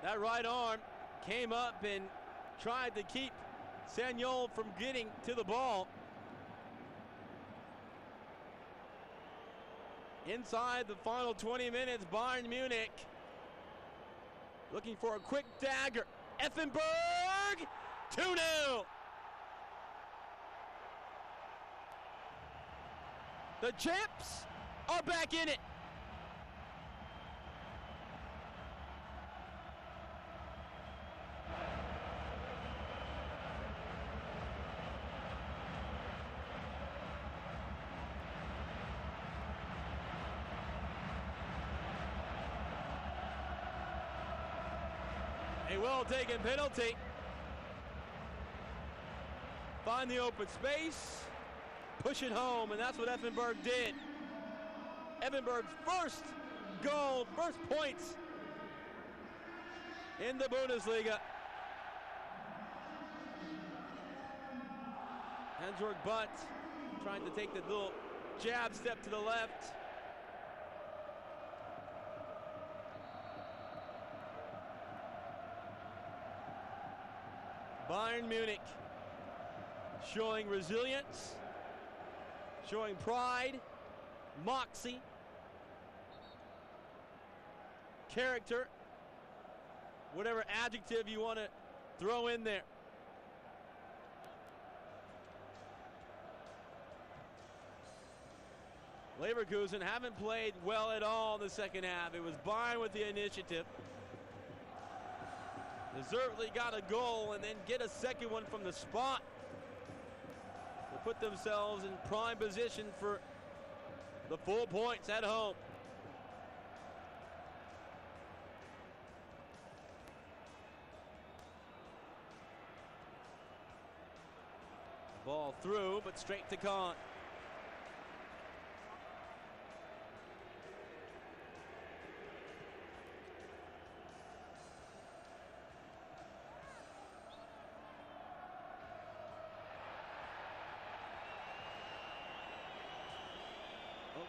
That right arm came up and tried to keep Sagnol from getting to the ball. Inside the final 20 minutes, Bayern Munich looking for a quick dagger. Effenberg, 2-0. The champs are back in it. A well-taken penalty. Find the open space, push it home, and that's what Effenberg did. Effenberg's first goal, first points in the Bundesliga. Hans-Jörg Butt trying to take the little jab step to the left. Bayern Munich showing resilience, showing pride, moxie, character, whatever adjective you want to throw in there. Leverkusen haven't played well at all in the second half. It was Bayern with the initiative. Deservedly got a goal and then get a second one from the spot to put themselves in prime position for the full points at home. Ball through, but straight to Kahn.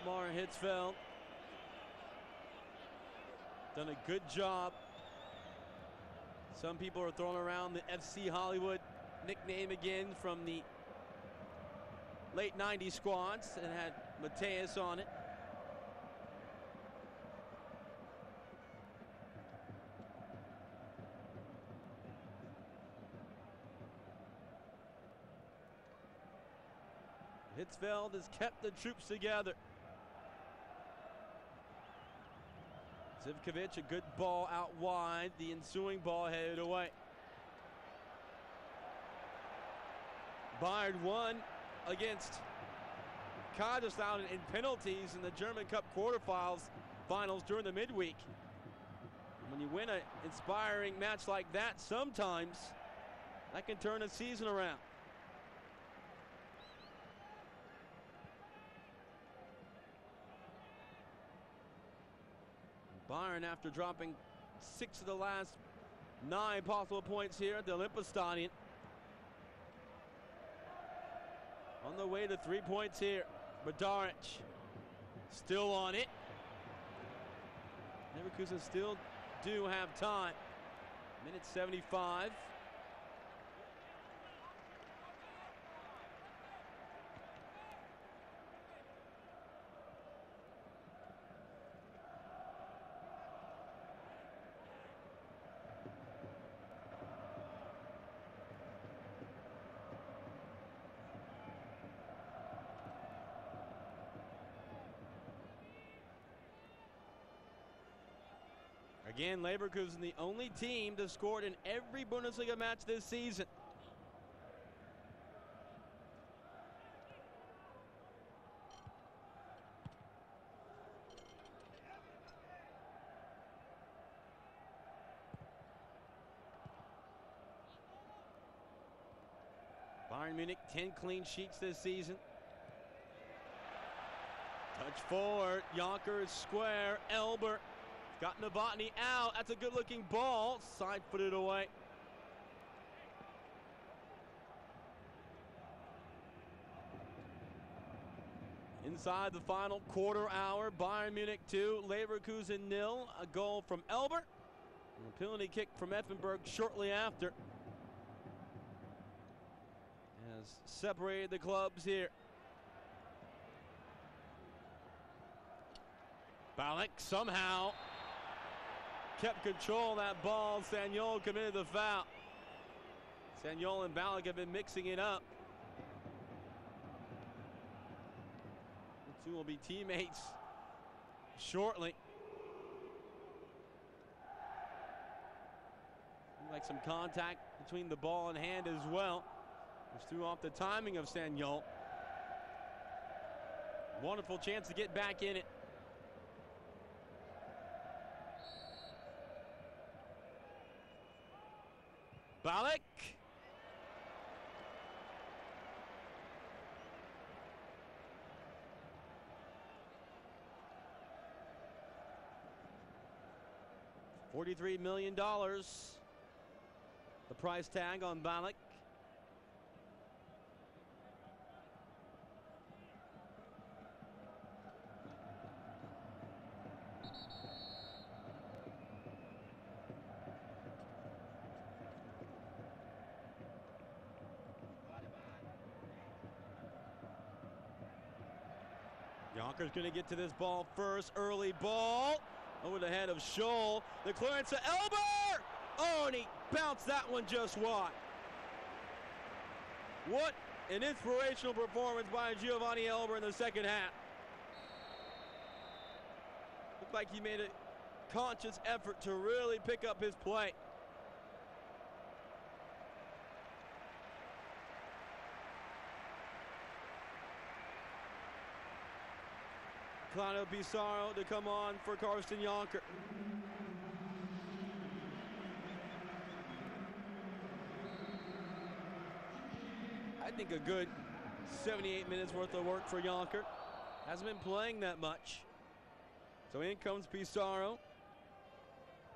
Otmar Hitzfeld done a good job. Some people are throwing around the FC Hollywood nickname again from the late 90s squads and had Mateus on it. Hitzfeld has kept the troops together. Zivkovic, a good ball out wide. The ensuing ball headed away. Bayern won against Kaiserslautern in penalties in the German Cup finals during the midweek. When you win an inspiring match like that, sometimes that can turn a season around. Bayern, after dropping 6 of the last 9 possible points here at the Olympiastadion, on the way to 3 points here. Badaric still on it. Leverkusen still do have time. Minute 75. Again, Leverkusen, the only team to score in every Bundesliga match this season. Bayern Munich, 10 clean sheets this season. Touch forward, Yonkers square, Elber. Got Novotny out. That's a good-looking ball. Side-footed away. Inside the final quarter hour, Bayern Munich 2, Leverkusen 0. A goal from Elber And a penalty kick from Effenberg shortly after has separated the clubs here. Ballack somehow kept control of that ball. Sagnol committed the foul. Sagnol and Ballack have been mixing it up. The two will be teammates shortly. Like some contact between the ball and hand as well, which threw off the timing of Sagnol. Wonderful chance to get back in it. Ballack. $43 million. The price tag on Ballack. Yonkers going to get to this ball first. Early ball over the head of Scholl. The clearance to Elber. Oh, and he bounced that one just wide. What an inspirational performance by Giovanni Elber in the second half. Looked like he made a conscious effort to really pick up his play. Claudio Pizarro to come on for Karsten Jonker. I think a good 78 minutes worth of work for Jonker. Hasn't been playing that much. So in comes Pizarro.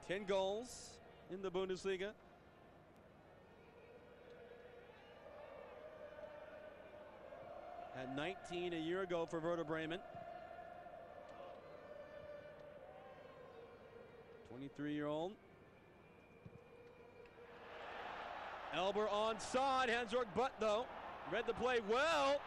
10 goals in the Bundesliga. Had 19 a year ago for Werder Bremen. 23-year-old. Elber onside. Hans-Jörg Butt, though, read the play well.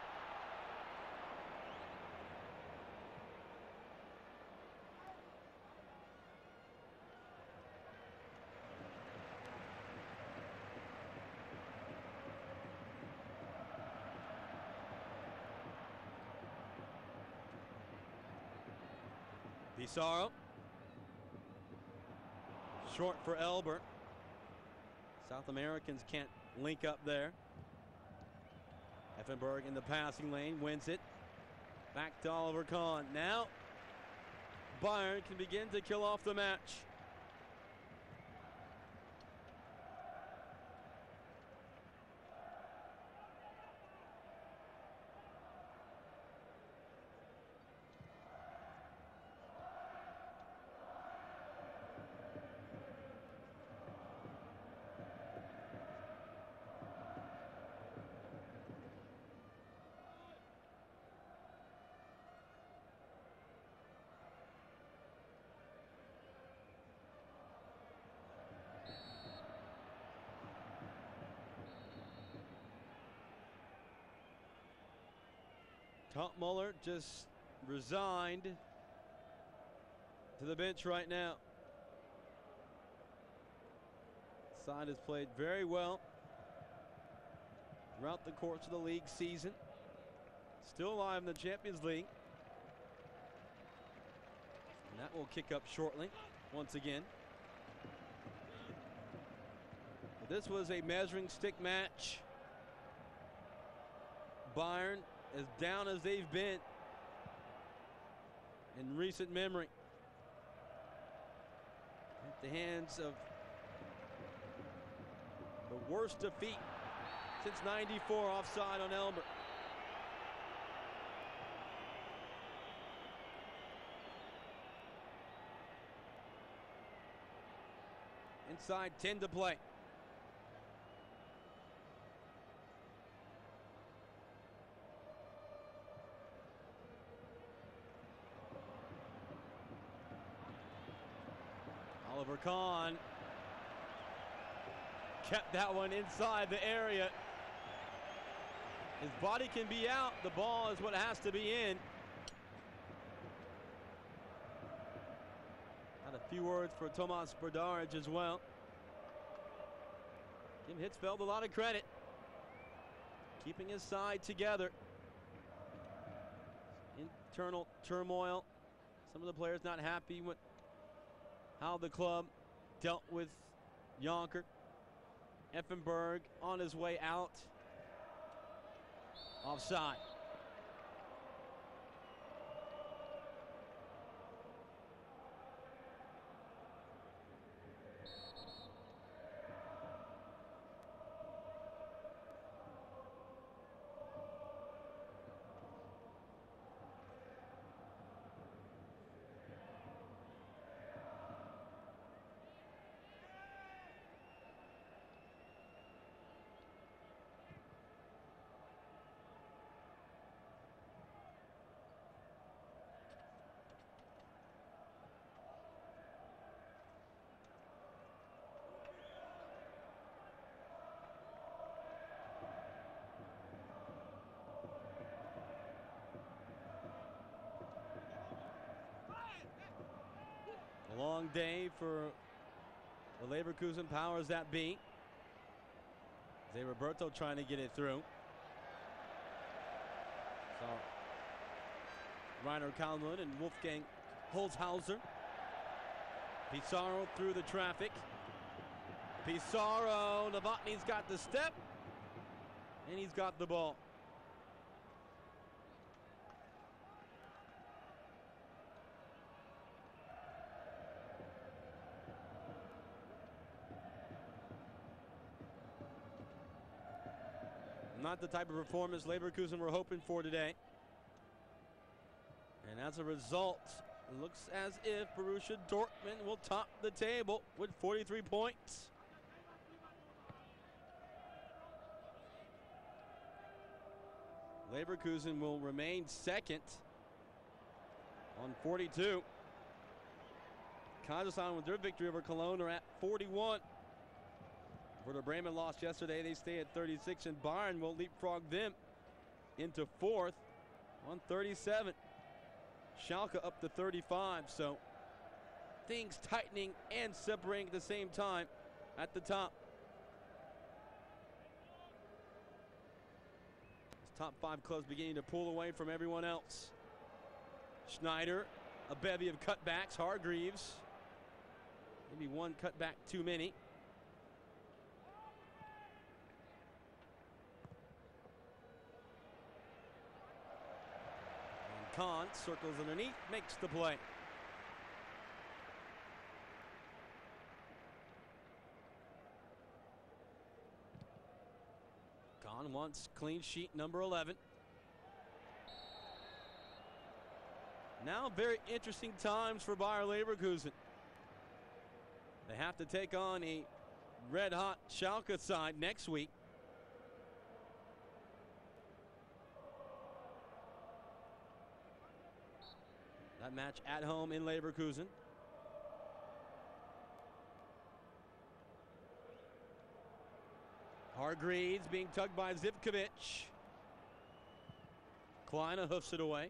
Pizarro. Short for Elber. South Americans can't link up there. Effenberg in the passing lane, wins it. Back to Oliver Kahn. Now Bayern can begin to kill off the match. Muller just resigned to the bench right now. Side has played very well throughout the course of the league season. Still alive in the Champions League. And that will kick up shortly once again. But this was a measuring stick match. Bayern as down as they've been in recent memory. At the hands of the worst defeat since '94, offside on Elber. Inside 10 to play. Oliver Kahn kept that one inside the area. His body can be out. The ball is what has to be in. Had a few words for Tomas Brdaric as well. Give Hitzfeld a lot of credit. Keeping his side together. Internal turmoil. Some of the players not happy with how the club dealt with Jonker. Effenberg on his way out. Offside. A long day for the Leverkusen powers that be. Zé Roberto trying to get it through. So Rainer Kalmund and Wolfgang Holzhauser. Pizarro through the traffic. Pizarro, Novotny's got the step, and he's got the ball. Not the type of performance Leverkusen were hoping for today. And as a result, it looks as if Borussia Dortmund will top the table with 43 points. Leverkusen will remain second on 42. Kazakhstan with their victory over Cologne are at 41. Werder Bremen lost yesterday. They stay at 36, and Bayern will leapfrog them into fourth on 37. Schalke up to 35, so things tightening and separating at the same time at the top. Top five clubs beginning to pull away from everyone else. Schneider, a bevy of cutbacks. Hargreaves, maybe one cutback too many. And Kahn circles underneath, makes the play. Kahn wants clean sheet number 11. Now very interesting times for Bayer Leverkusen. They have to take on a red-hot Schalke side next week. That match at home in Leverkusen. Hargreaves being tugged by Zivkovic. Kleine hoofs it away.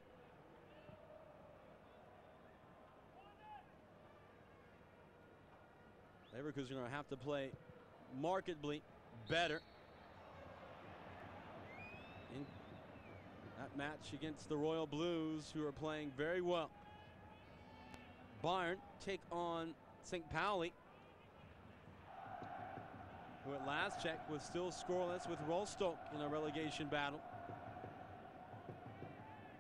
Leverkusen are going to have to play markedly better in that match against the Royal Blues, who are playing very well. Bayern take on St. Pauli, who at last check was still scoreless with Rostock in a relegation battle.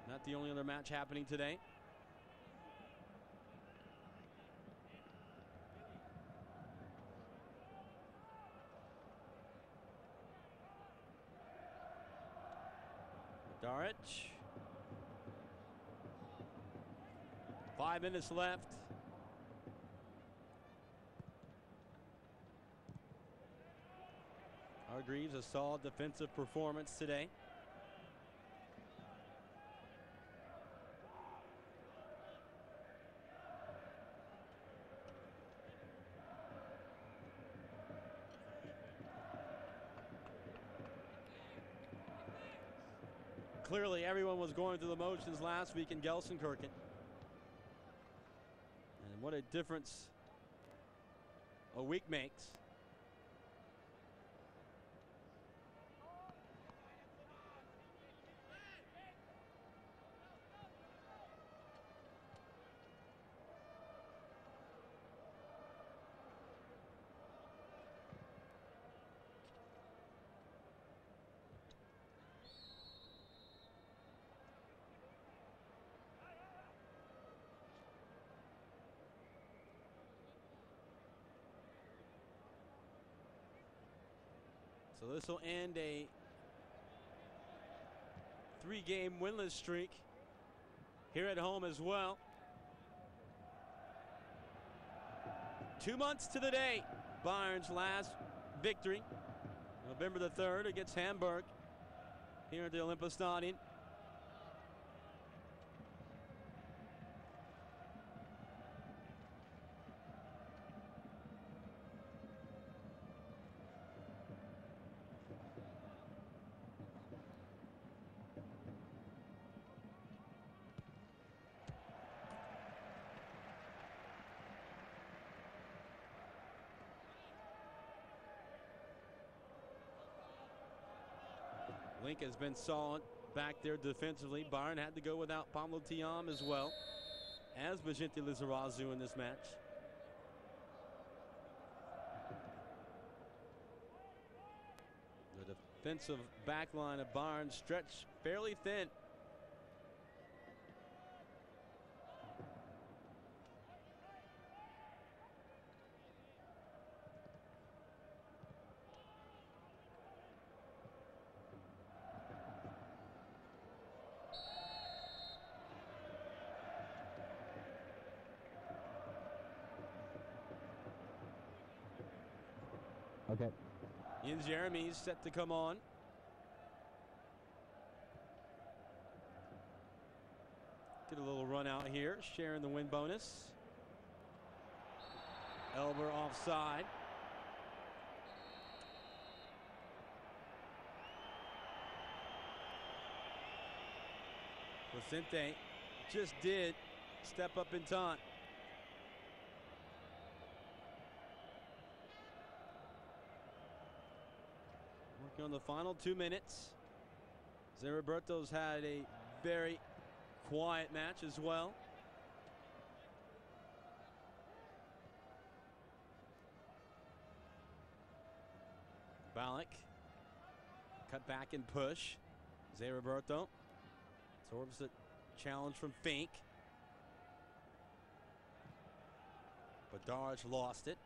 Not the only other match happening today. Daric. 5 minutes left. Hargreaves, a solid defensive performance today. Clearly, everyone was going through the motions last week in Gelsenkirchen. And what a difference a week makes. So this will end a 3-game winless streak here at home as well. 2 months to the day. Bayern's last victory, November the 3rd against Hamburg here at the Olympiastadion. Link has been solid back there defensively. Bayern had to go without Pablo Thiam as well as Vicente Lizarazu in this match. The defensive back line of Bayern stretched fairly thin. Okay. Jens Jeremy's set to come on. Get a little run out here, sharing the win bonus. Elber offside. Vicente just did step up in time. Working on the final 2 minutes. Zé Roberto's had a very quiet match as well. Ballack. Cut back and push. Zé Roberto absorbs the challenge from Fink. But Darge lost it.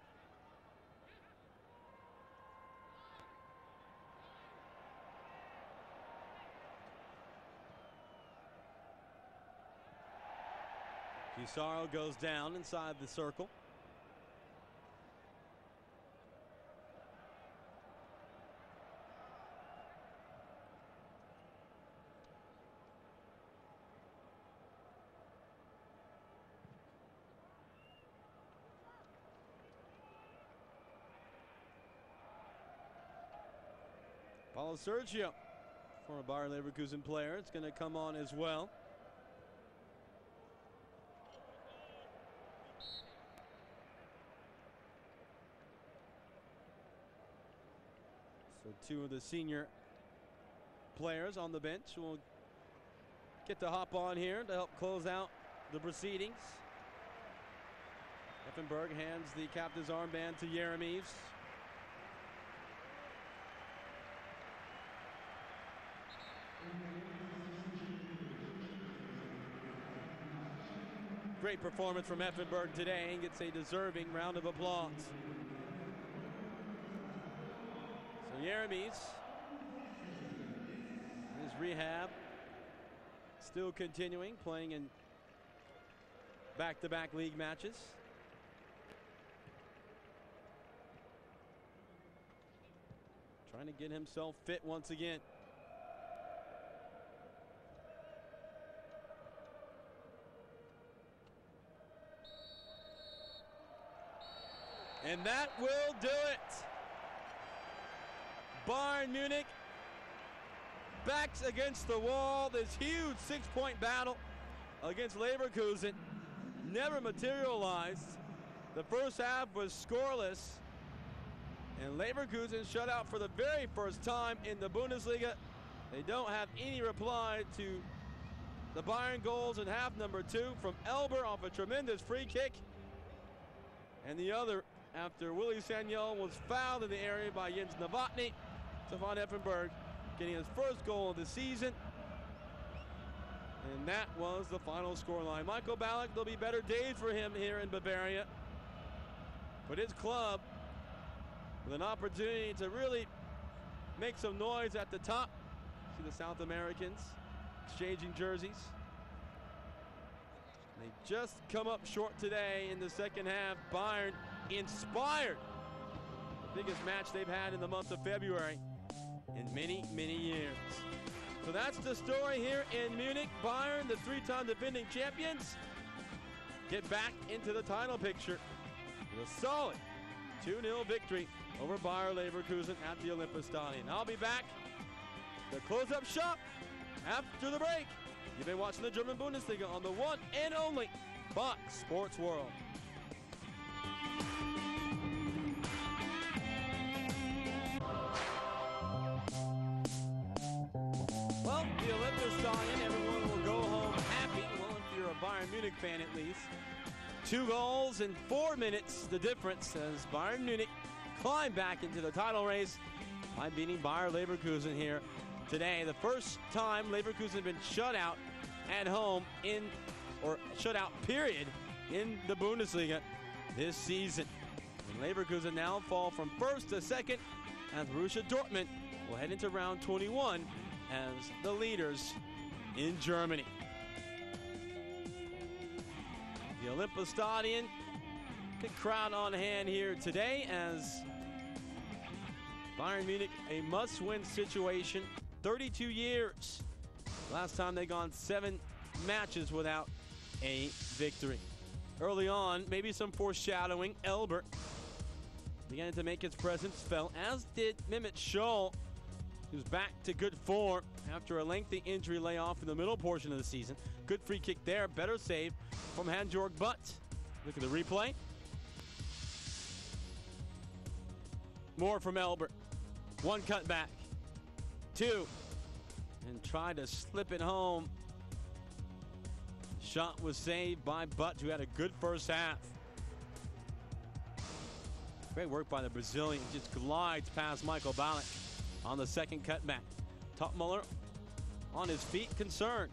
Pizarro goes down inside the circle. Paulo Sergio, former Bayer Leverkusen player, it's going to come on as well. So 2 of the senior players on the bench will get to hop on here to help close out the proceedings. Effenberg hands the captain's armband to Jeremys. Great performance from Effenberg today and gets a deserving round of applause. So Jeremys, his rehab still continuing, playing in back-to-back league matches. Trying to get himself fit once again. And that will do it. Bayern Munich backs against the wall. This huge 6-point battle against Leverkusen never materialized. The first half was scoreless, and Leverkusen shut out for the very first time in the Bundesliga. They don't have any reply to the Bayern goals in half number 2 from Elber off a tremendous free kick, and the other after Willy Sagnol was fouled in the area by Jens Novotny. Stefan Effenberg getting his first goal of the season, and that was the final scoreline. Michael Ballack, there'll be better days for him here in Bavaria, but his club with an opportunity to really make some noise at the top. See the South Americans exchanging jerseys. They just come up short today in the second half. Bayern inspired. The biggest match they've had in the month of February in many, many years. So that's the story here in Munich. Bayern, the 3-time defending champions, get back into the title picture with a solid 2-0 victory over Bayer Leverkusen at the Olympiastadion. I'll be back to close up shop after the break. You've been watching the German Bundesliga on the one and only Fox Sports World. Well, the Olympiastadion, everyone will go home happy. Well, if you're a Bayern Munich fan at least. 2 goals in 4 minutes, the difference as Bayern Munich climb back into the title race by beating Bayer Leverkusen here today. The first time Leverkusen had been shut out at home shut out period in the Bundesliga this season. And Leverkusen now fall from first to second as Borussia Dortmund will head into round 21 as the leaders in Germany. The Olympiastadion, good crowd on hand here today as Bayern Munich, a must-win situation. 32 years. Last time they gone 7 matches without a victory. Early on, maybe some foreshadowing. Elber began to make his presence felt, as did Mehmet Scholl, who's back to good form after a lengthy injury layoff in the middle portion of the season. Good free kick there. Better save from Hans-Jörg Butt. Look at the replay. More from Elber. 1 cut back. 2. And tried to slip it home. Shot was saved by Butt, who had a good first half. Great work by the Brazilian. Just glides past Michael Ballack on the second cutback. Topmuller on his feet, concerned.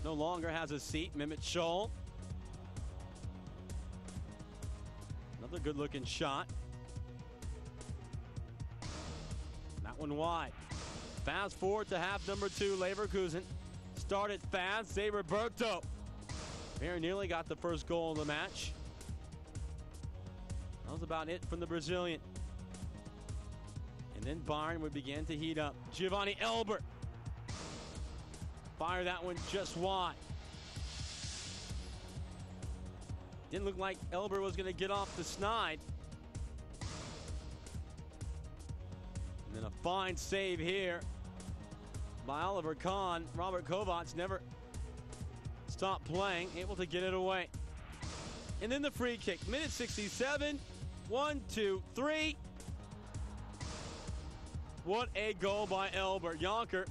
No longer has a seat. Mehmet Scholl. Another good-looking shot. That one wide. Fast forward to half number 2. Leverkusen started fast. Zé Roberto very nearly got the first goal of the match. That was about it from the Brazilian. And then Bayern would begin to heat up. Giovanni Elber. Fire that one just wide. Didn't look like Elber was going to get off the snide. And then a fine save here by Oliver Kahn. Robert Kovacs never stopped playing, able to get it away. And then the free kick. Minute 67. 1, 2, 3. What a goal by Elber. Jonker,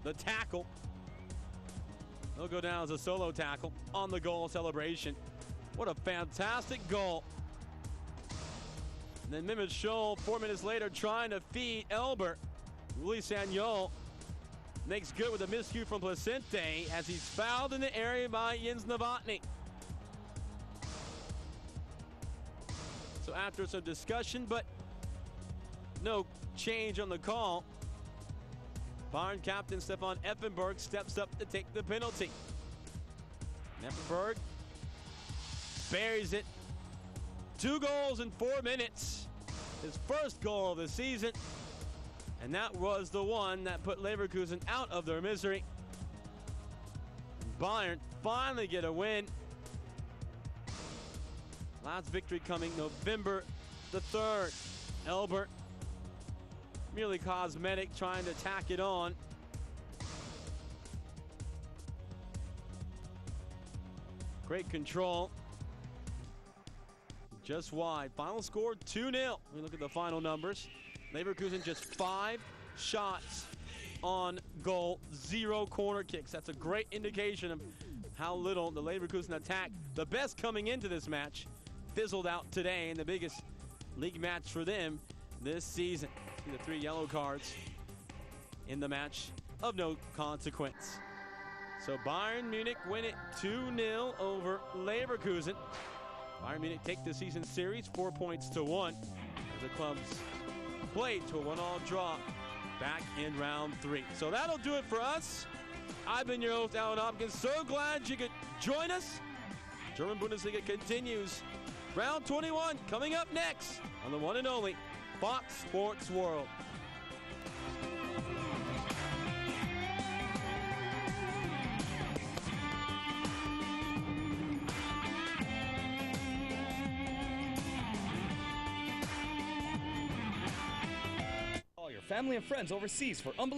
the tackle. He'll go down as a solo tackle on the goal celebration. What a fantastic goal. And then Mehmet Scholl, 4 minutes later, trying to feed Elber. Willy Sagnol makes good with a miscue from Placente as he's fouled in the area by Jens Novotny. So after some discussion, but no change on the call, Bayern captain Stefan Effenberg steps up to take the penalty. Effenberg buries it. 2 goals in 4 minutes. His first goal of the season. And that was the one that put Leverkusen out of their misery. Bayern finally get a win. Last victory coming November the 3rd. Elber merely cosmetic, trying to tack it on. Great control. Just wide. Final score 2-0. We look at the final numbers. Leverkusen just 5 shots on goal, 0 corner kicks. That's a great indication of how little the Leverkusen attack, the best coming into this match, fizzled out today in the biggest league match for them this season. See the 3 yellow cards in the match of no consequence. So Bayern Munich win it 2-0 over Leverkusen. Bayern Munich take the season series 4 points to 1 as the clubs played to a 1-1 draw back in round 3. So that'll do it for us. I've been your host, Alan Hopkins. So glad you could join us. German Bundesliga continues. Round 21 coming up next on the one and only Fox Sports World. All your family and friends overseas for unbelievable